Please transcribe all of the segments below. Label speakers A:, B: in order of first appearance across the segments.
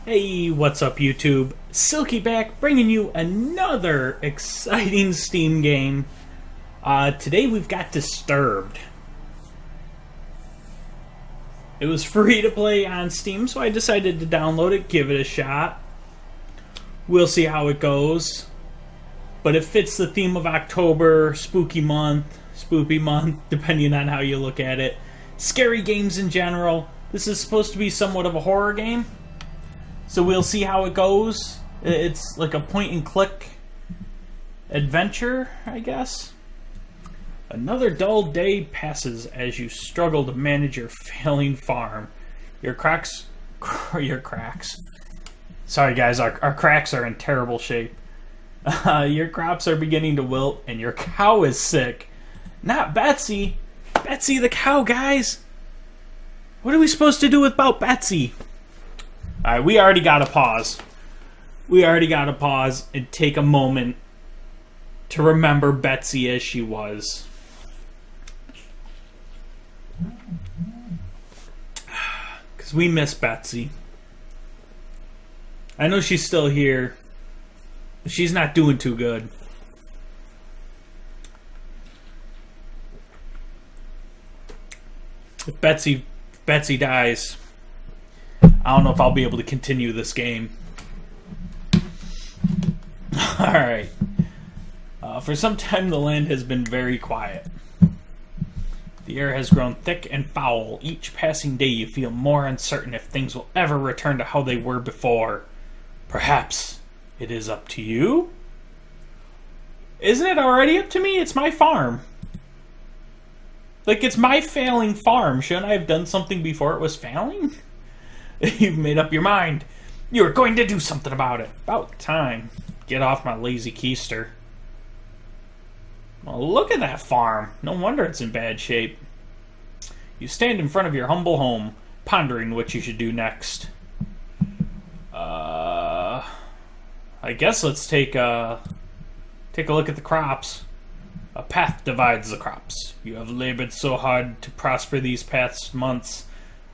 A: Hey, what's up YouTube? Silky back, bringing you another exciting Steam game. Today we've got Disturbed. It was free to play on Steam, so I decided to download it, give it a shot. We'll see how it goes. But it fits the theme of October, spooky month, spoopy month, depending on how you look at it. Scary games in general. This is supposed to be somewhat of a horror game. So we'll see how it goes. It's like a point-and-click adventure, I guess. Another dull day passes as you struggle to manage your failing farm. Your cracks... Sorry guys, our cracks are in terrible shape. Your crops are beginning to wilt, and your cow is sick. Not Betsy. Betsy the cow, guys. What are we supposed to do about Betsy? Alright, we already got to pause. We already got to pause and take a moment to remember Betsy as she was. Because we miss Betsy. I know she's still here, but she's not doing too good. If Betsy dies, I don't know if I'll be able to continue this game. Alright. For some time, the land has been very quiet. The air has grown thick and foul. Each passing day, you feel more uncertain if things will ever return to how they were before. Perhaps it is up to you? Isn't it already up to me? It's my farm. Like, it's my failing farm. Shouldn't I have done something before it was failing? You've made up your mind. You're going to do something about it. About time. Get off my lazy keister. Well, look at that farm. No wonder it's in bad shape. You stand in front of your humble home, pondering what you should do next. I guess let's take a look at the crops. A path divides the crops. You have labored so hard to prosper these past months.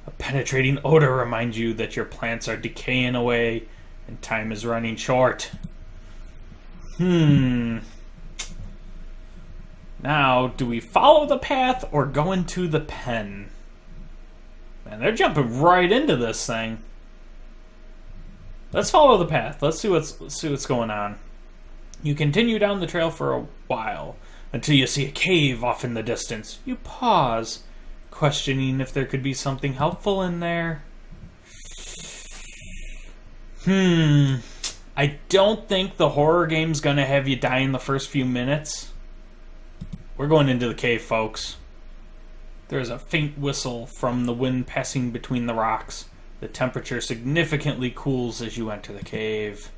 A: A penetrating odor reminds you that your plants are decaying away and time is running short. Now, do we follow the path or go into the pen? Man, they're jumping right into this thing. Let's follow the path. Let's see what's going on. You continue down the trail for a while until you see a cave off in the distance. You pause, questioning if there could be something helpful in there. I don't think the horror game's gonna have you die in the first few minutes. We're going into the cave, folks. There's a faint whistle from the wind passing between the rocks. The temperature significantly cools as you enter the cave.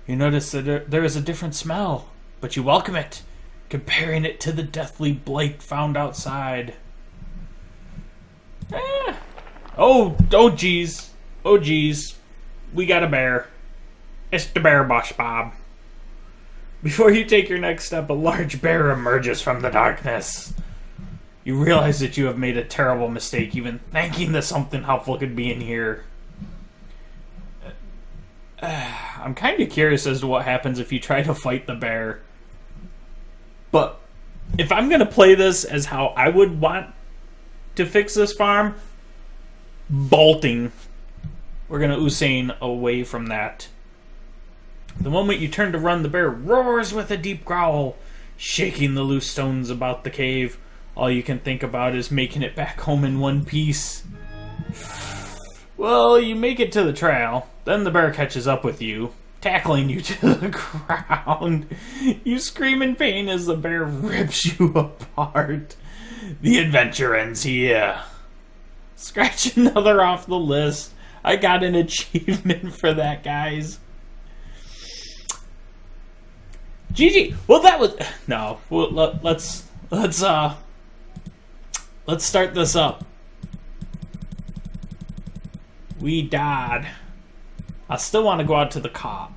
A: You notice that there is a different smell, but you welcome it, comparing it to the deathly blight found outside. Oh geez. Oh geez. We got a bear. It's the bear bush, Bob. Before you take your next step, a large bear emerges from the darkness. You realize that you have made a terrible mistake, even thinking that something helpful could be in here. I'm kind of curious as to what happens if you try to fight the bear. But if I'm going to play this as how I would want to fix this farm, bolting. We're going to Usain away from that. The moment you turn to run, the bear roars with a deep growl, shaking the loose stones about the cave. All you can think about is making it back home in one piece. Well, you make it to the trail. Then the bear catches up with you, tackling you to the ground. You scream in pain as the bear rips you apart. The adventure ends here. Scratch another off the list. I got an achievement for that, guys. GG. Well, that was... No. Well, let's start this up. We died. I still want to go out to the crops,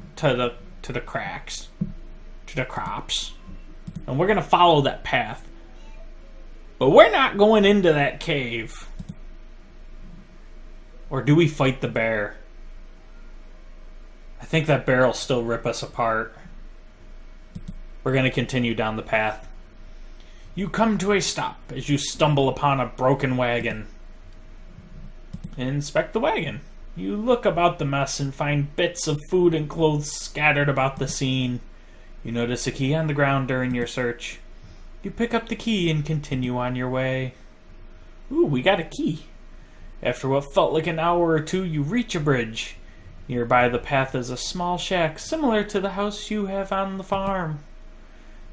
A: and we're gonna follow that path. But we're not going into that cave. Or do we fight the bear? I think that bear'll still rip us apart. We're going to continue down the path. You come to a stop as you stumble upon a broken wagon. Inspect the wagon. You look about the mess and find bits of food and clothes scattered about the scene. You notice a key on the ground during your search. You pick up the key and continue on your way. Ooh, we got a key. After what felt like an hour or two, you reach a bridge. Nearby the path is a small shack similar to the house you have on the farm.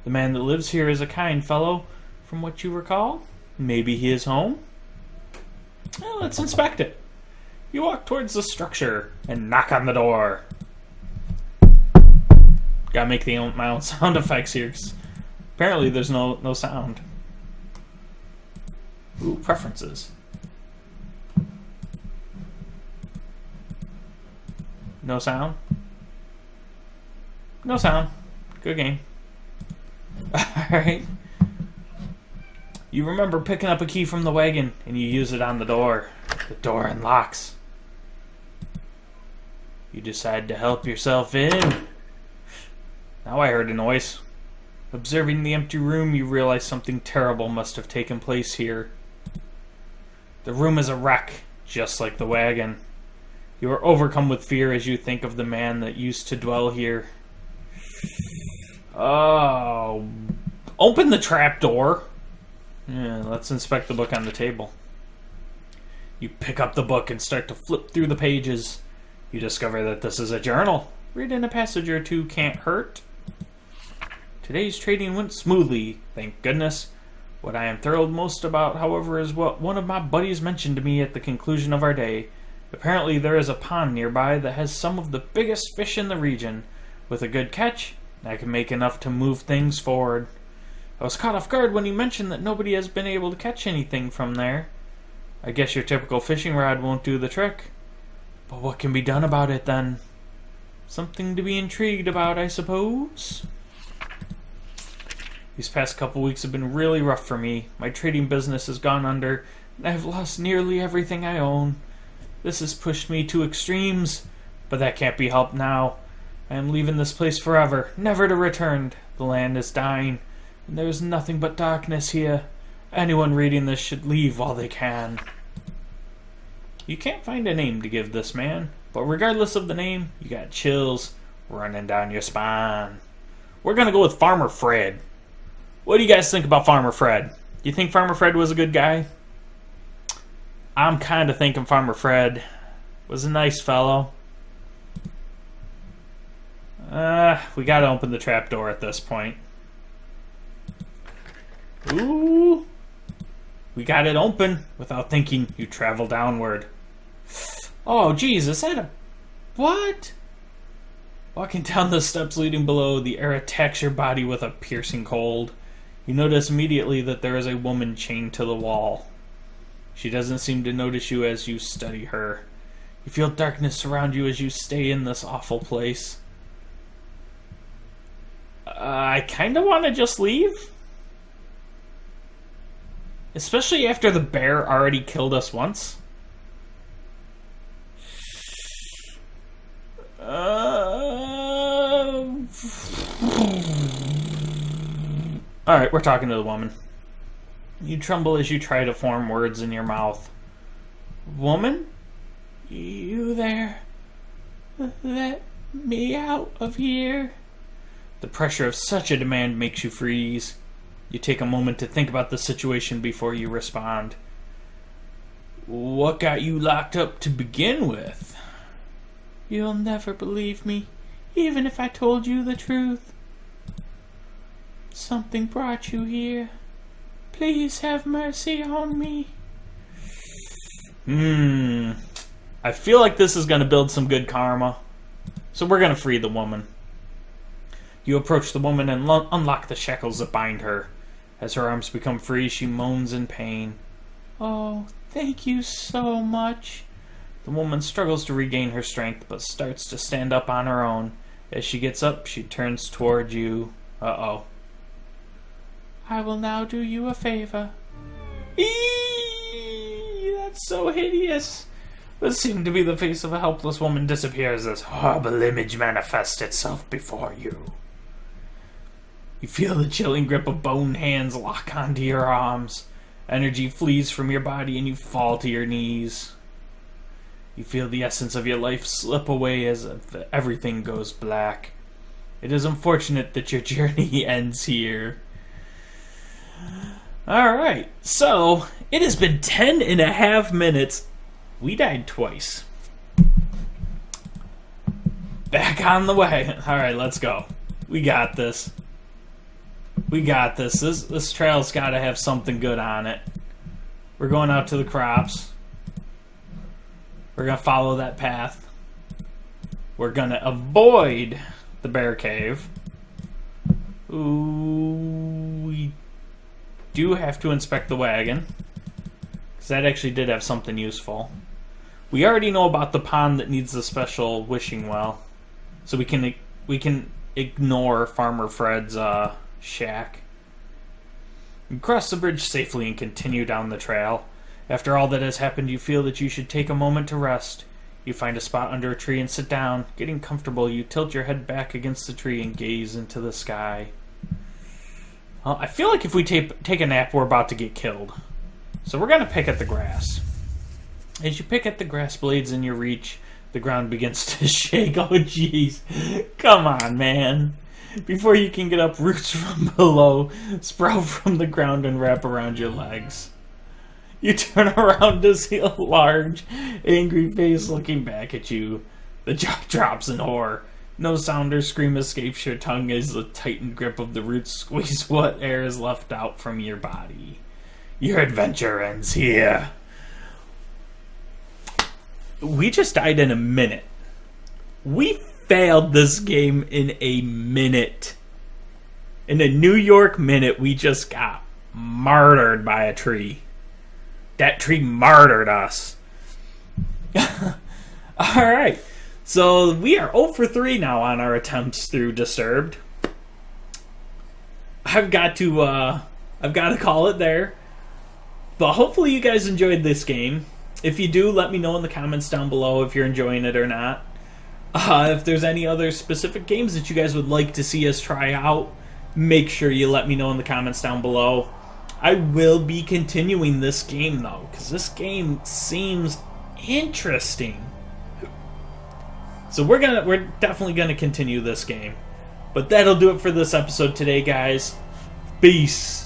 A: The man that lives here is a kind fellow, from what you recall. Maybe he is home? Well, let's inspect it. You walk towards the structure and knock on the door. Gotta make my own sound effects here, 'cause apparently there's no sound. Ooh, preferences. No sound? No sound. Good game. Alright. You remember picking up a key from the wagon and you use it on the door. The door unlocks. You decide to help yourself in. Now I heard a noise. Observing the empty room, you realize something terrible must have taken place here. The room is a wreck, just like the wagon. You are overcome with fear as you think of the man that used to dwell here. Oh. Open the trap door. Yeah, let's inspect the book on the table. You pick up the book and start to flip through the pages. You discover that this is a journal. Reading a passage or two can't hurt. Today's trading went smoothly, thank goodness. What I am thrilled most about, however, is what one of my buddies mentioned to me at the conclusion of our day. Apparently there is a pond nearby that has some of the biggest fish in the region. With a good catch, I can make enough to move things forward. I was caught off guard when he mentioned that nobody has been able to catch anything from there. I guess your typical fishing rod won't do the trick. But what can be done about it then? Something to be intrigued about, I suppose. These past couple weeks have been really rough for me. My trading business has gone under, and I've lost nearly everything I own. This has pushed me to extremes, but that can't be helped now. I am leaving this place forever, never to return. The land is dying, and there is nothing but darkness here. Anyone reading this should leave while they can. You can't find a name to give this man, but regardless of the name, you got chills running down your spine. We're gonna go with Farmer Fred. What do you guys think about Farmer Fred? Do you think Farmer Fred was a good guy? I'm kind of thinking Farmer Fred was a nice fellow. We gotta open the trapdoor at this point. Ooh. We got it open. Without thinking, you travel downward. Oh, geez, is that a... What? Walking down the steps leading below, the air attacks your body with a piercing cold. You notice immediately that there is a woman chained to the wall. She doesn't seem to notice you as you study her. You feel darkness surround you as you stay in this awful place. I kind of want to just leave. Especially after the bear already killed us once. Alright, we're talking to the woman. You tremble as you try to form words in your mouth. Woman? You there? Let me out of here. The pressure of such a demand makes you freeze. You take a moment to think about the situation before you respond. What got you locked up to begin with? You'll never believe me, even if I told you the truth. Something brought you here. Please have mercy on me. I feel like this is going to build some good karma. So we're going to free the woman. You approach the woman and unlock the shackles that bind her. As her arms become free, she moans in pain. Oh, thank you so much. The woman struggles to regain her strength, but starts to stand up on her own. As she gets up, she turns toward you. Uh-oh. I will now do you a favor. Eee, that's so hideous. What seemed to be the face of a helpless woman disappears as horrible image manifests itself before you. You feel the chilling grip of bone hands lock onto your arms. Energy flees from your body and you fall to your knees. You feel the essence of your life slip away as everything goes black. It is unfortunate that your journey ends here. Alright, so it has been 10.5 minutes. We died twice. Back on the way. Alright, let's go. We got this. We got this. This trail's got to have something good on it. We're going out to the crops. We're going to follow that path. We're going to avoid the bear cave. Ooh, we do have to inspect the wagon, because that actually did have something useful. We already know about the pond that needs the special wishing well, so we can ignore Farmer Fred's shack. You cross the bridge safely and continue down the trail. After all that has happened, you feel that you should take a moment to rest. You find a spot under a tree and sit down. Getting comfortable, you tilt your head back against the tree and gaze into the sky. Well, I feel like if we take a nap, we're about to get killed. So we're going to pick at the grass. As you pick at the grass blades in your reach, the ground begins to shake. Oh, jeez. Come on, man. Before you can get up, roots from below sprout from the ground and wrap around your legs. You turn around to see a large, angry face looking back at you. The jaw drops in horror. No sound or scream escapes your tongue as the tightened grip of the roots squeeze what air is left out from your body. Your adventure ends here. We just died in a minute. We failed this game in a minute. In a New York minute, we just got martyred by a tree. That tree martyred us. Alright. So we are 0 for 3 now on our attempts through Disturbed. I've got to call it there. But hopefully you guys enjoyed this game. If you do, let me know in the comments down below if you're enjoying it or not. If there's any other specific games that you guys would like to see us try out, make sure you let me know in the comments down below. I will be continuing this game though, because this game seems interesting. So we're definitely gonna continue this game. But that'll do it for this episode today, guys. Peace.